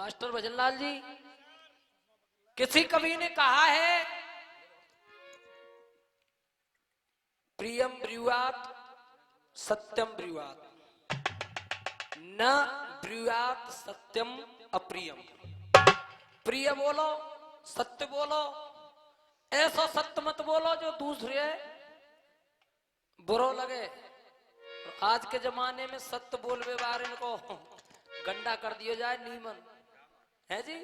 Master Bhajanlal जी, किसी कवि ने कहा है प्रियम ब्रूयात सत्यम ब्रूयात, न ब्रूयात सत्यम अप्रियम। प्रिय बोलो, सत्य बोलो, ऐसा सत्य मत बोलो जो दूसरे बुरो लगे। आज के जमाने में सत्य बोलवे बारे को गंडा कर दिया जाए, नीमन है जी।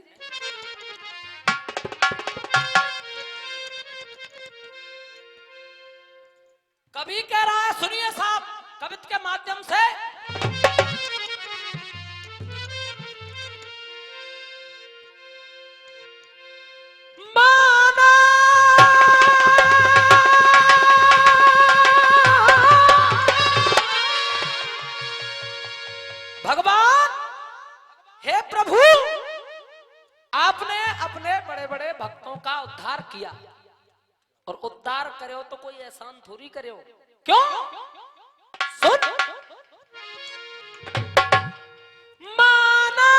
कभी कह रहा है, सुनिए साहब, कविता के माध्यम से माना भगवान, हे प्रभु, आपने अपने बड़े बड़े भक्तों का उद्धार किया, और उद्धार करे हो तो कोई एहसान थोड़ी करे हो। क्यों? सुन, माना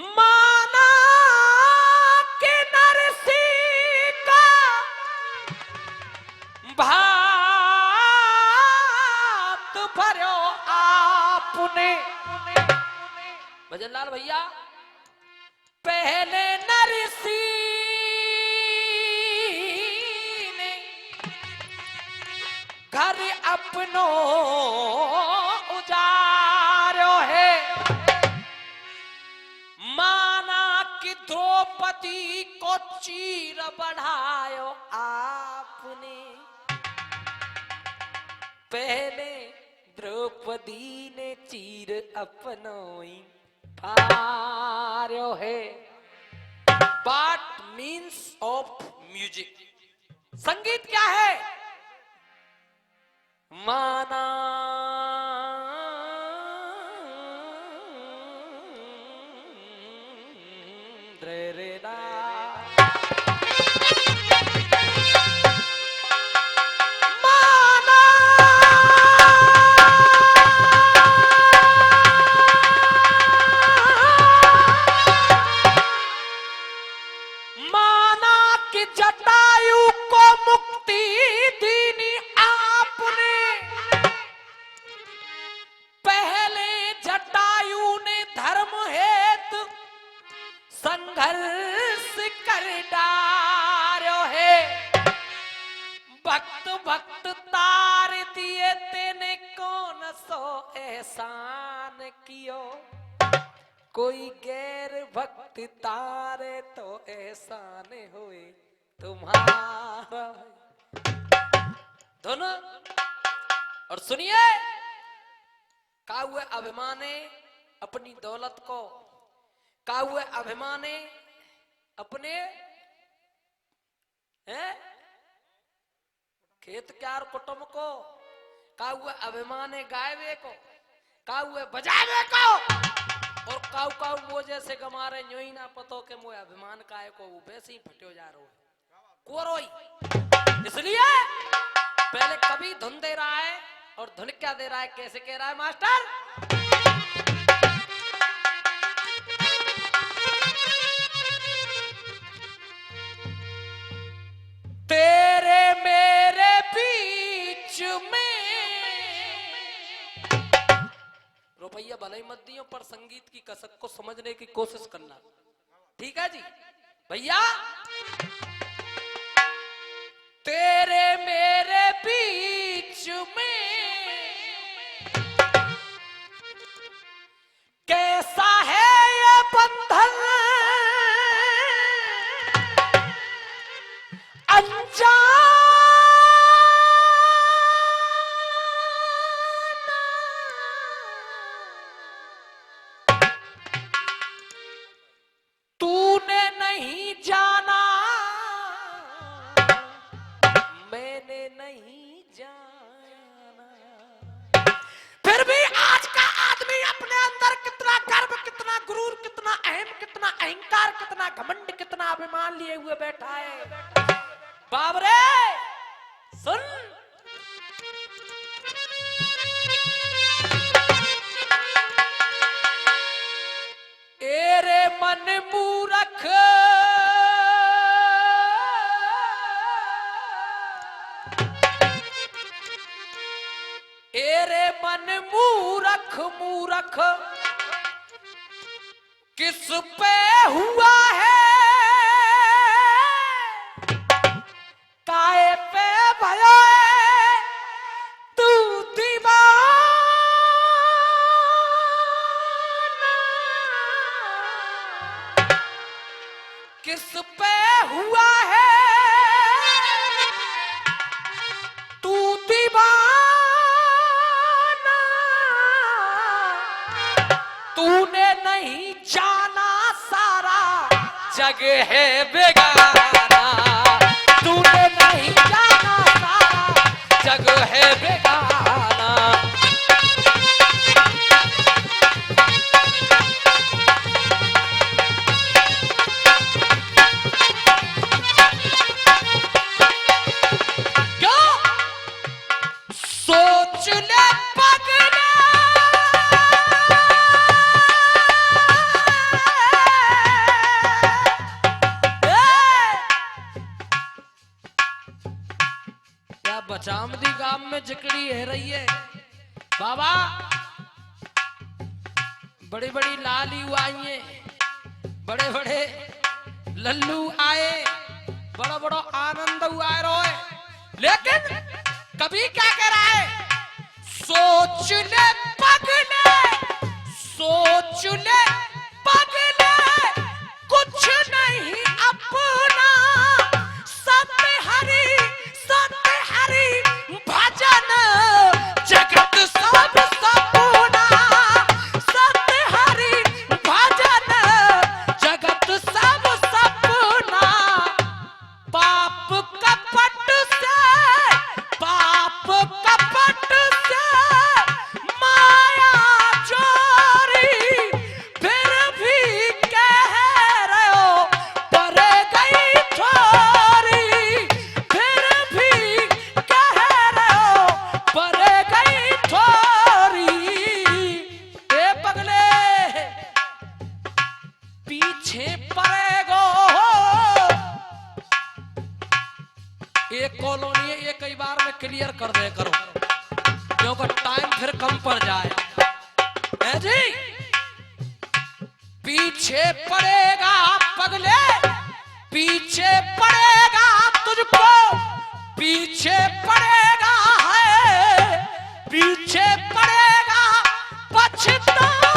माना के नरसी का भात भरो आपने। भजनलाल भैया, पहले नरसी ने घर अपनो उजारो है, माना कि द्रौपदी को चीर बढ़ायो आपने। पहले द्रौपदी ने चीर अपनो फाड़ो है। What means of music? संगीत क्या है? माना द्रेरेना, माना माना कि जटायु को मुक्ति दीनी आपने। पहले जटायु ने धर्म हेतु संघर्ष कर डारो है, भक्त भक्त तार दिए तेने कौन सो एहसान कियो। कोई गैर भक्त तारे तो एहसान हुए तुम्हारा। दोनों और सुनिए, का हुए अभिमाने अपनी दौलत को, का हुए अभिमाने अपने हैं खेत क्यार कुटुंब को, का हुए अभिमाने गायवे को, का हुए बजावे को, और काऊ काऊ मोजे से गमारे न्योई ना पतो के मोए अभिमान काय को वो वैसे ही फट्यो जा रहा है कोरोई। इसलिए पहले कभी धुन दे रहा है, और धुन क्या दे रहा है, कैसे कह रहा है मास्टर? तेरे मेरे बीच में रुपया भले ही मत दियो, पर संगीत की कसक को समझने की कोशिश करना, ठीक है जी भैया? तेरे मेरे बीच में कैसा है ये बंधन अनजान, तूने नहीं जाना मैंने नहीं जाना। फिर भी आज का आदमी अपने अंदर कितना गर्व, कितना गुरूर, कितना अहम, कितना अहंकार, कितना घमंड, कितना अभिमान लिए हुए बैठा है। बाबरे सुन एरे मन मूरख एरे मन मूरख मूरख किस पे हुआ है काहे पे भयो है तू दीवाना किस पे हुआ है तू दीवाना तूने नहीं जाना सारा जग है बेगाना तूने नहीं जाना सारा जग है बेगाना क्यों सोच ले पगला बचामदी गांव में जिकड़ी है रही है बाबा बड़ी बड़ी लाली आई है बड़े बड़े लल्लू आए बड़ा बड़ा आनंद हुआ है लेकिन कभी क्या कह रहा है सोच ले पगले सोच ले पगले कुछ नहीं अपना सत्य हरि भजन जगत सब सपना सत्य हरि भजन जगत सब सपना पाप कपट से माया चोरी फिर भी कह रहे हो पर गई थोरी फिर भी कह रहे हो पर गई थोरी ए पगले पीछे पड़ेगो एक कॉलोनी है ये कई बार में क्लियर कर दे करो क्योंकि टाइम फिर कम पड़ जाए है जी पीछे पड़ेगा पगले पीछे पड़ेगा तुझको पीछे पड़ेगा है पीछे पड़ेगा पछताना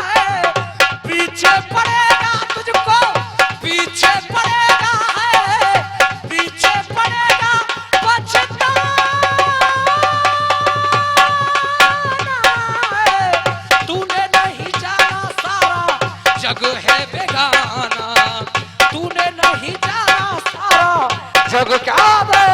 है पीछे पड़ेगा तुझको पीछे पड़ेगा है पीछे पड़ेगा पछताना है तूने नहीं जाना सारा जग है बेगाना तूने नहीं जाना सारा जग क्या है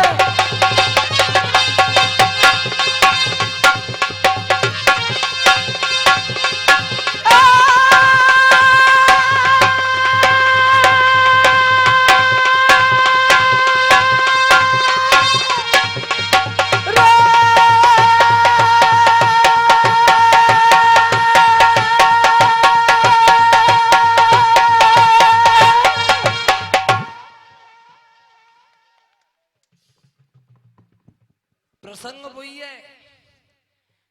प्रसंग वही है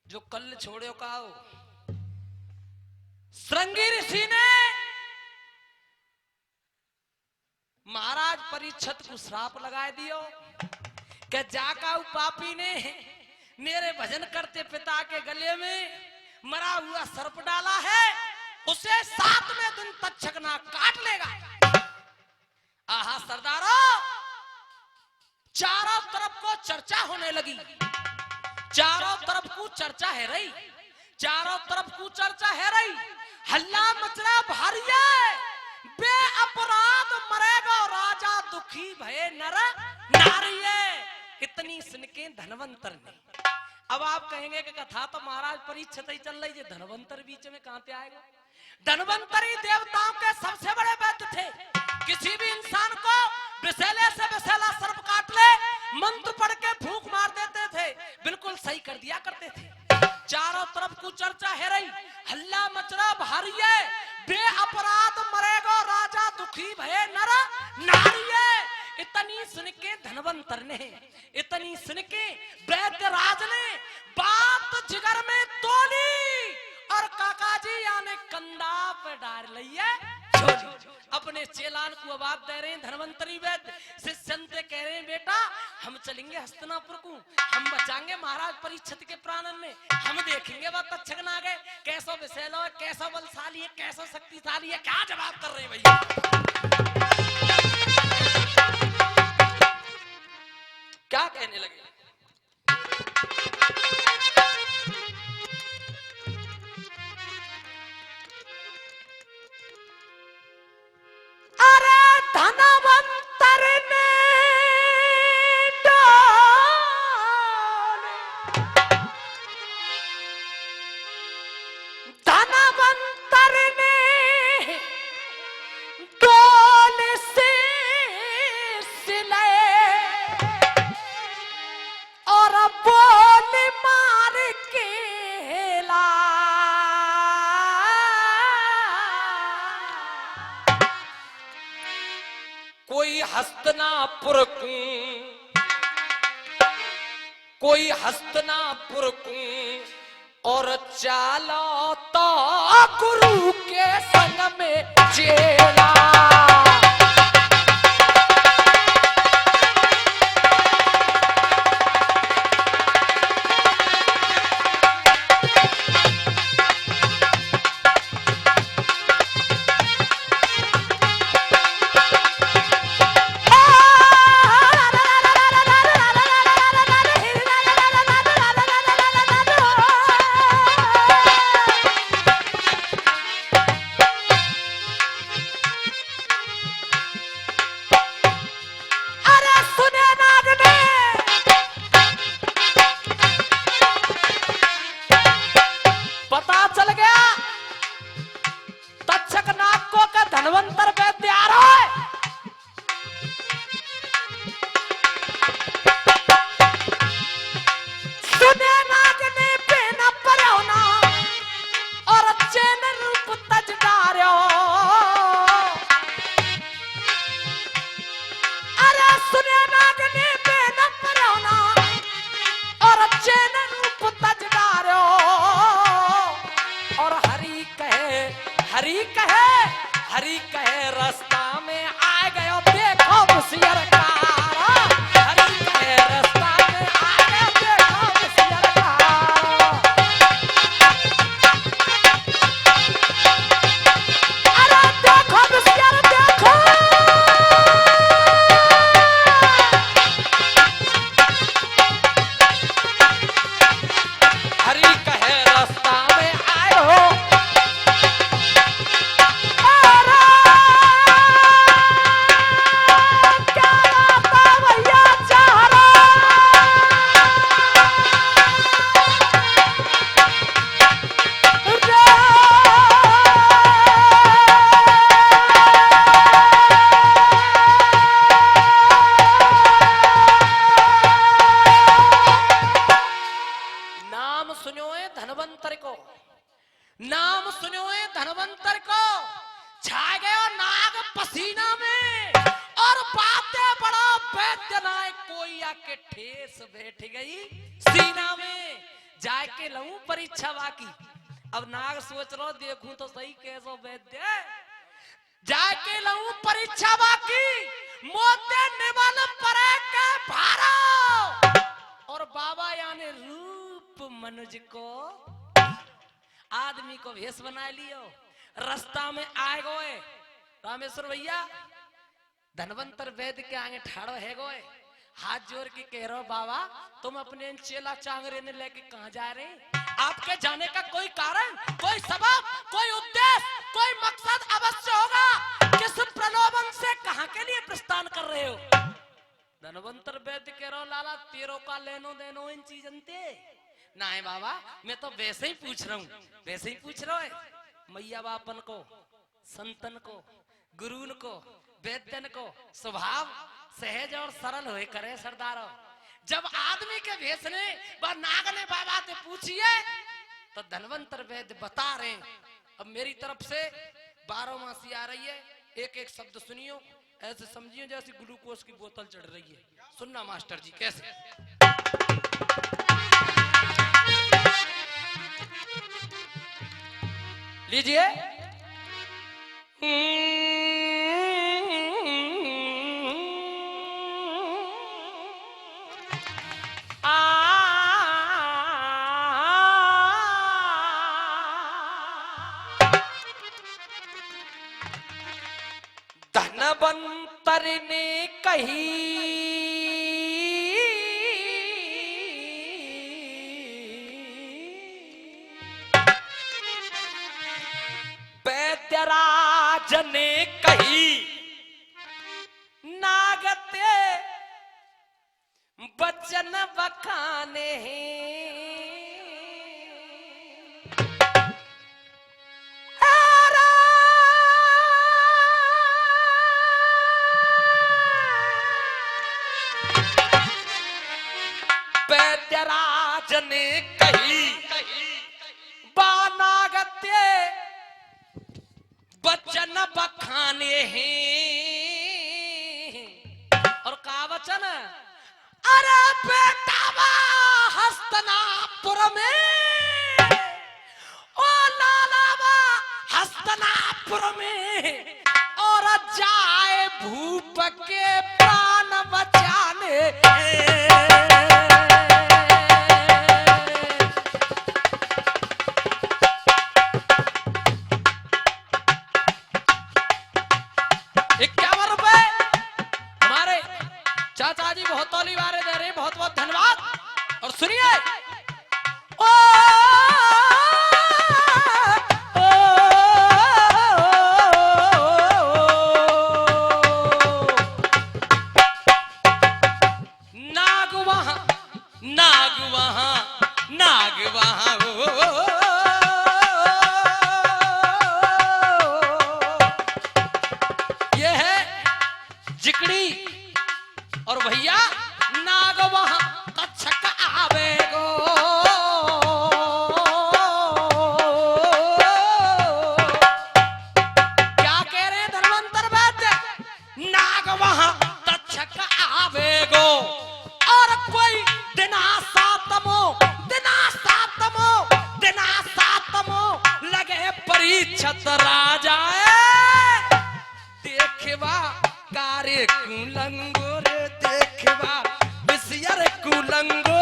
जो कल छोड़ो का श्रृंगी ऋषि ने महाराज परीक्षित को श्राप लगा दियो कि जाका पापी ने मेरे भजन करते पिता के गले में मरा हुआ सर्प डाला है उसे 7वें दिन तक्षक ना काट लेगा। आहा सरदारों चारों तरफ को चर्चा होने लगी चारों तरफ को चर्चा है रही चारों तरफ को चर्चा है रही हल्ला मच रहा भारी बे अपराध मरेगा राजा दुखी भये नर नारी इतनी सुनके धनवंतर ने अब आप कहेंगे कि कथा तो महाराज परीक्षित ही चल रही है धनवंतर बीच में कहां पे आएगा। धनवंतरी देवताओं के सबसे बड़े वैद्य थे किसी भी इंसान को विषैले से विषैला सर्प काट ले, मंत्र पढ़ के फूंक मार देते थे, बिल्कुल सही कर दिया करते थे। चारों तरफ को चर्चा है रही, हल्ला मचरा भारी है, बे अपराध मरेगो राजा दुखी भये नर नारी है। इतनी सुन के धनवंतर ने, इतनी सुन के वैद्य राज ने बात जिगर में तोली और काका जी याने कंधा पे डाल लिया छोली। अपने चेलान को आवाज दे रहे हैं धनवंतरी वैद्य, शिष्यन से कह रहे हैं बेटा हम चलेंगे हस्तिनापुर को, हम बचाएंगे महाराज परीक्षित के प्राणन में, हम देखेंगे वह तक्षक ना गए कैसा विषैला है, कैसा बलशाली है, कैसा शक्तिशाली है। क्या जवाब कर रहे हैं भैया, क्या कहने लगे? अरे धनवंतर ने डोल से सिले और बोल मार के ला कोई हस्तिनापुर को, कोई हस्तिनापुर को और चालो तो गुरु के संग में चेला। धनवंतर वैद्य आ रहा है। सुने नागने पे न परौना और चैन रूप तज डार्यो। अरे सुने नागने पे न परौना और चैन रूप तज डार्यो। और हरी कहे, हरी कहे, हरी कहे रास्ता में आ गयो देखो बसियर कारा। हरी कहे रास्ता में आ गयो देखो बसियर कारा। अरे देखो बसियर देखो। हरी कहे रास्ता में आए हो धनवंतर को, नाम सुनो धनवंतर को। छा गया नाग पसीना में और बातें बड़ा वैद्य नाय कोई आके ठेस बैठ गई सीना में। जाके लऊं परीक्षा बाकी। अब नाग सोच रो देखूं तो सही कैसो वैद्य। जाके लऊं परीक्षा बाकी मोते निबल परे के भारो। और बाबा यानी रूप मनुज को आदमी को भेष बना लियो। रास्ता में आए गोए रामेश्वर भैया धनवंतर वैद्य के आगे ठाड़ो है गोए। हाथ जोड़ के कह रहे हो बाबा तुम अपने चेला चांगरे ने लेके कहां जा रहे हैं? आपके जाने का कोई कारण, कोई सबब, कोई उद्देश्य, कोई मकसद अवश्य होगा। किस प्रलोभन से कहां के लिए प्रस्थान कर रहे हो? धनवंतर वैद्य कह रहा लाला तेरो का लेनो देनो इन चीजन ते ना है बाबा। मैं तो वैसे ही पूछ रहा हूँ, वैसे ही पूछ रहा है। मैया बापन को, संतन को, गुरुन को वेद्यन को स्वभाव सहज और सरल होए करे सरदारो। जब आदमी के भेष ने व नाग ने बाबा से पूछिए तो धनवंतर वैद्य बता रहे। अब मेरी तरफ से 12 मासी आ रही है, एक एक शब्द सुनियो, ऐसे समझिए जैसे ग्लूकोज की बोतल चढ़ रही है। सुनना मास्टर जी कैसे। लीजिए। धनवंतर ने कही वैद्यराज ने कही नागते वचन बखाने वैद्यराज ने कही बानागत्य वचन बखाने हैं। और का वचन? अरे बेटा हस्तनापुर में, ओ लालावा हस्तनापुर में, और जाए भूप के प्राण बचाने। चाचा जी बहुत तौली वारे दे रहे, बहुत बहुत धन्यवाद। और सुनिए, नाग वहां नाग वहां नाग वहां, ये है जिकड़ी। और भैया नाग वहां तक्षक आवेगो, क्या कह रहे हैं धनवंतर वैद्य? नाग वहां तक्षक आवेगो, और कोई दिना सातमो लगे परीक्षत राजा देखवा कार्य कुलंगो रे, देखवा विषयर कुलंगो।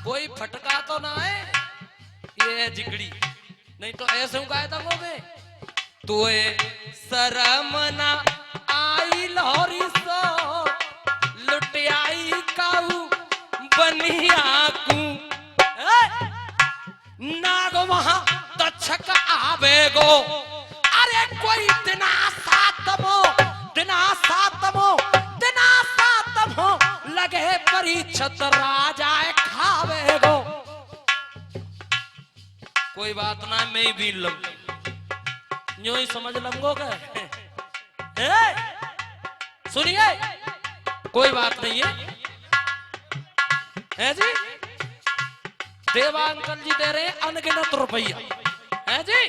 कोई फटका तो ना है, ये है जिगड़ी, नहीं तो ऐसे गाय दंगों में तो शरमना आई लहरी सो लुट आई काऊ बनिया कू। नाग वहां तक्षक आवेगो, अरे कोई दिना सातमो लगे परीक्षत राजा खावेगो। कोई बात ना, मैं भी लग यूं ही समझ लंगो का। सुनिए, कोई बात नहीं है जी। देवा अंकल जी दे रहे अनगिनत रुपया है जी।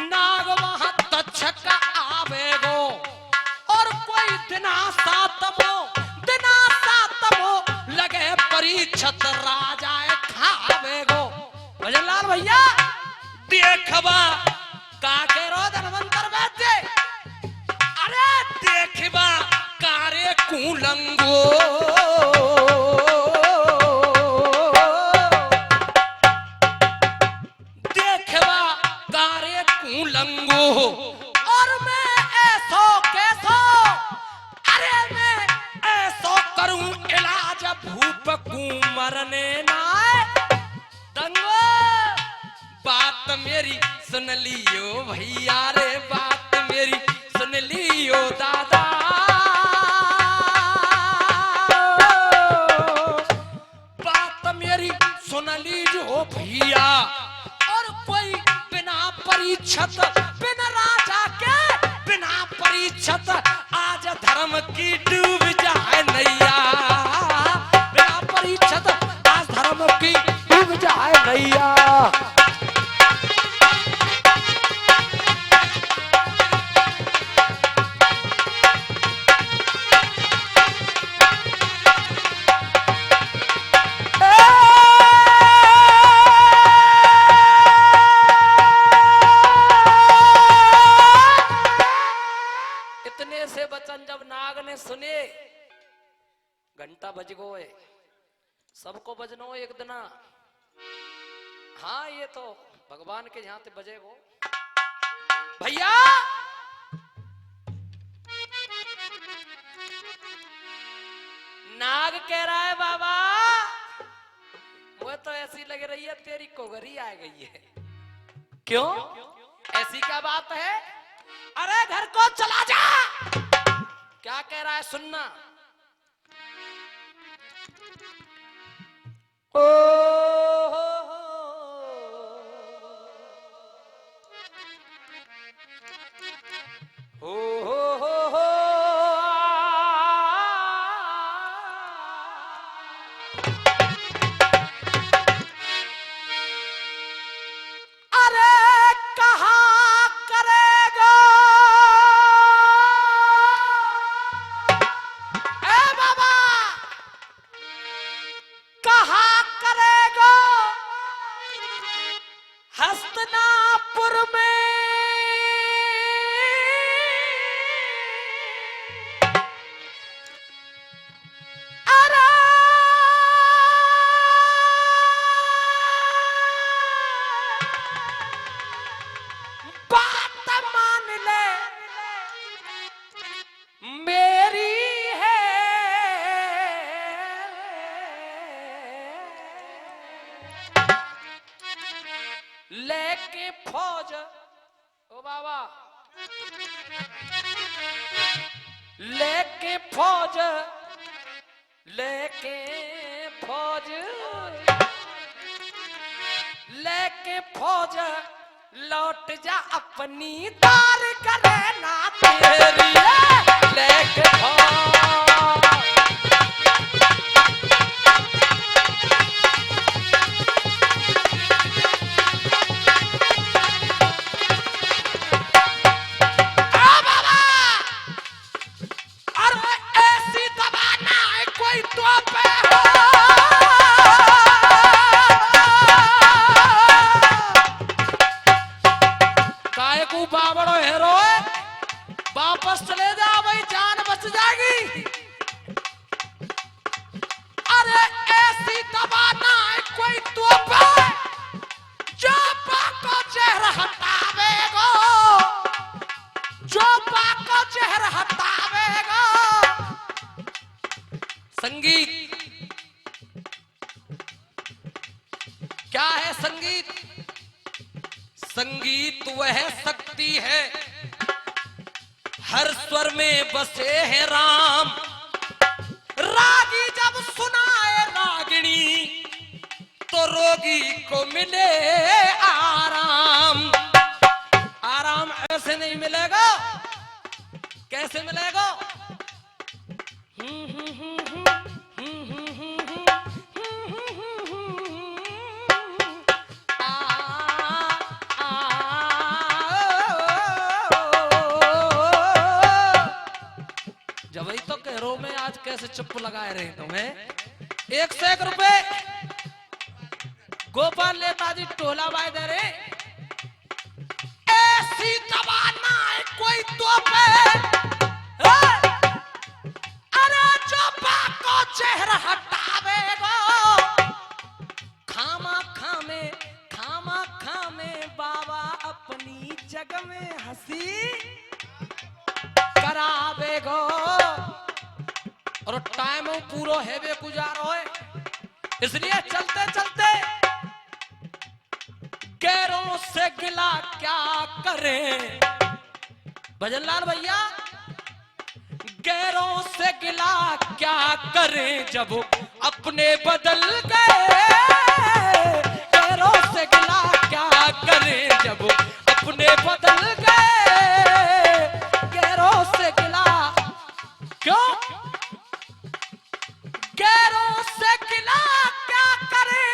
नाग वहां तक्षक आवेगो, और कोई दिना सातमो लगे परीक्षत राजा खावेगो। भजनलाल भैया देखवा का कह रो धनवंतर वैद्य? अरे देखवा कार्य कुलंगो, और मैं ऐसो कैसो, अरे मैं ऐसो करूं इलाज भूप को मरने ना दंगो। बात मेरी सुन लियो भैया रे, बात मेरी सुन लियो दादा। बात मेरी सुन लीजो भैया, और परीक्षत बिन राजा के बिना परीक्षत आज धर्म की डूब जाए नैया। बिना परीक्षत आज धर्म की डूब जाए नैया। जब नाग ने सुने घंटा बज गो है, सबको बजनो एक दिन। हाँ ये तो भगवान के यहाँ ते बजेगो भैया। नाग कह रहा है बाबा वो तो ऐसी लग रही है तेरी कोगरी आ गई है। क्यों ऐसी क्या बात है? अरे घर को चला जा। क्या कह रहा है सुनना। ओ हो अरे कहा करेगा हस्तिनापुर में। अरे बात मान ले मेरी है। लेके फौज ओ बाबा लेके फौज लेके फौज लेके फौज लौट जा अपनी तार करे ना तेरी। लेके फौज वापस चले जा भाई जान बच जाएगी। अरे ऐसी दबाना है कोई तोहफा जो को चेहरा हटावेगा, जो को चेहरा हटावेगा। संगीत क्या है? संगीत संगीत वह शक्ति है हर स्वर में बसे है राम। रागी जब सुनाए रागिणी तो रोगी को मिले आराम। आराम ऐसे नहीं मिलेगा। कैसे मिलेगा? जब ही तो कह रहा हूं मैं आज कैसे चुप लगाए रहे तुम्हें। 1 से 1 रुपए गोपाल नेताजी टोला बाय दे रे। ऐसी दबाना है कोई तो पे। अरे जो को चेहरा हटावेगा खामा खामे बाबा अपनी जग में हंसी करावेगो। और टाइम पूरा हेवे गुजारो है इसलिए चलते चलते गैरों से गिला क्या करें भजनलाल भैया। गैरों से गिला क्या करें जब अपने बदल गए। गैरों से गिला क्या करें जब अपने बदल गए, गैरों से गिला क्यों, गैरों से गिला क्या करे।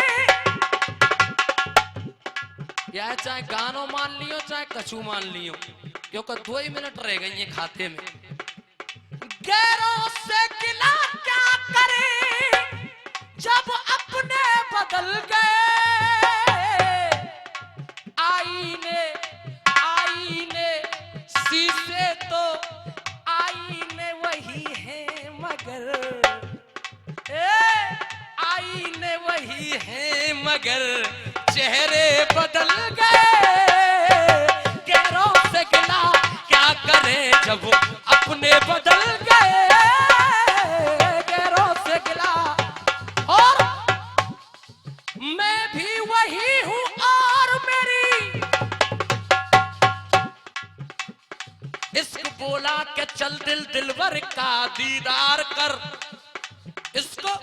यह चाहे गानों मान लियो चाहे कछू मान लियो, क्योंकि 2 ही मिनट रह गई है खाते में। गैरों से गिला क्या करे जब अपने बदल गए। आईने आईने शीशे तो आईने वही है मगर, आईने वही है मगर चेहरे बदल गए। गैरों से गिला क्या करे जब अपने बदल गए, गैरों से गिला। और मैं भी वही हूं और मेरी इश्क बोला के चल दिल दिलवर का दीदार कर। इसको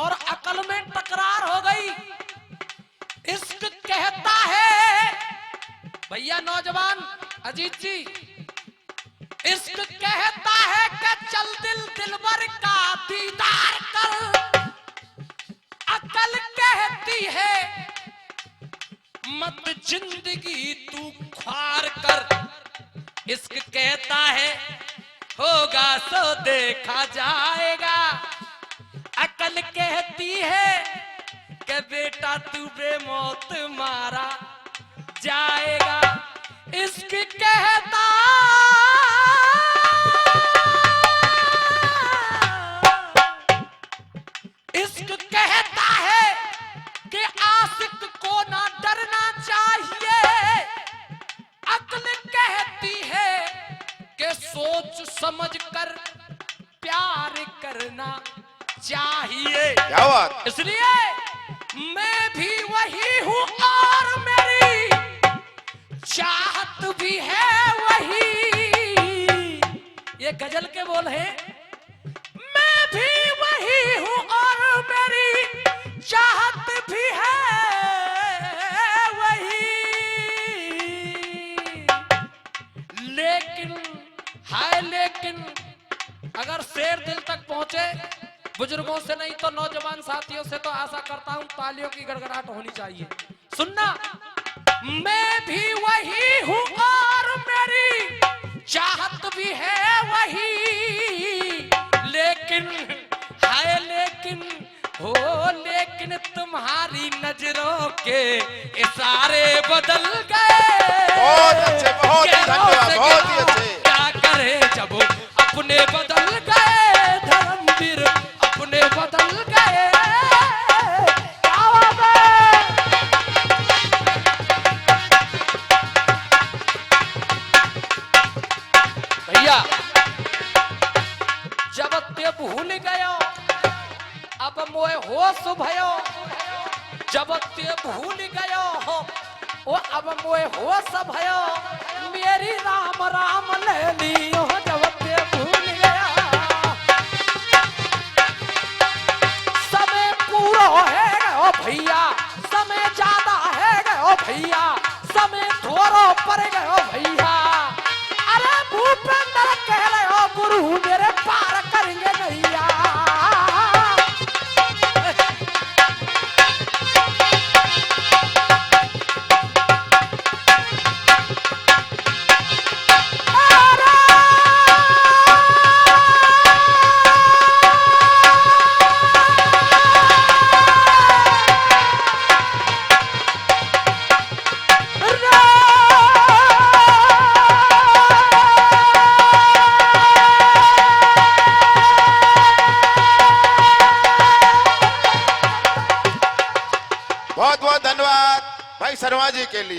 और अकल में टकरार हो गई। इश्क कहता है भैया नौजवान अजीत जी, इश्क कहता है कि चल दिल दिलवर का दीदार कर। अकल कहती है मत जिंदगी तू ख्वार कर। इश्क कहता है होगा सो देखा जाएगा। अकल कहती है कि बेटा तू बेमौत मारा जाएगा। इश्क कहता इश्क कहता है कि आशिक को ना डरना चाहिए। अक्ल कहती है कि सोच समझ कर प्यार करना चाहिए। क्या बात। इसलिए मैं भी वही हूं और मेरी चाहत भी है वही। ये गजल के बोल हैं। मैं भी वही हूं और मेरी चाहत भी है वही। लेकिन हाय लेकिन अगर शेर दिल तक पहुंचे, बुजुर्गों से नहीं तो नौजवान साथियों से, तो आशा करता हूं तालियों की गड़गड़ाहट होनी चाहिए। सुनना, मैं भी वही हूं और मेरी चाहत भी है वही। लेकिन हाय लेकिन हो लेकिन तुम्हारी नजरों के इशारे बदल गए। बहुत अच्छे, बहुत ही धन्यवाद, बहुत ही अच्छे। क्या करे जब अपने बदल गए, धर्मवीर अपने बदल गए। भैया जब ते भूल गयो अब मोए होश भयो। जब ते भूल गयो हो ओ अब मोए होश भयो। मेरी राम राम ले लियो जब ते भूल गया। समय पूरा है गयो भैया, समय ज्यादा है गयो भैया, समय थोड़ा पड़ गयो भैया। अरे भूपेंद्र कह रहे हो गुरु मेरे पार करेंगे नैया। बहुत बहुत धन्यवाद भाई शर्मा जी के लिए।